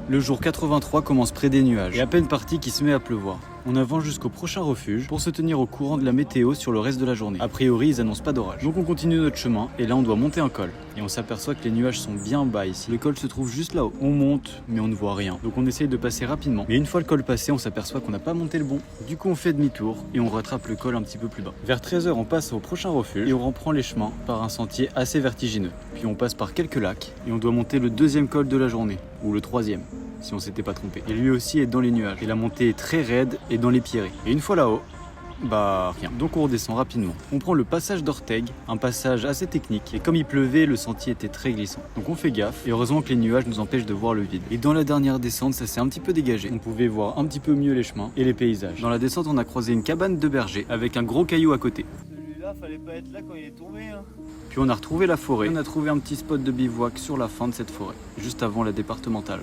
Le jour 83 commence près des nuages et à peine parti qu'il se met à pleuvoir. On avance jusqu'au prochain refuge pour se tenir au courant de la météo sur le reste de la journée. A priori, ils annoncent pas d'orage. Donc on continue notre chemin et là on doit monter un col. Et on s'aperçoit que les nuages sont bien bas ici. Le col se trouve juste là-haut. On monte, mais on ne voit rien. Donc on essaye de passer rapidement. Mais une fois le col passé, on s'aperçoit qu'on n'a pas monté le bon. Du coup, on fait demi-tour et on rattrape le col un petit peu plus bas. Vers 13h, on passe au prochain refuge et on reprend les chemins par un sentier assez vertigineux. Puis on passe par quelques lacs et on doit monter le deuxième col de la journée. Ou le troisième, si on s'était pas trompé. Et lui aussi est dans les nuages. Et la montée est très raide et dans les pierrets. Et une fois là-haut, bah rien. Donc on redescend rapidement. On prend le passage d'Orteg, un passage assez technique. Et comme il pleuvait, le sentier était très glissant. Donc on fait gaffe. Et heureusement que les nuages nous empêchent de voir le vide. Et dans la dernière descente, ça s'est un petit peu dégagé. On pouvait voir un petit peu mieux les chemins et les paysages. Dans la descente, on a croisé une cabane de berger avec un gros caillou à côté. Celui-là, fallait pas être là quand il est tombé. Hein. Puis on a retrouvé la forêt. On a trouvé un petit spot de bivouac sur la fin de cette forêt, juste avant la départementale.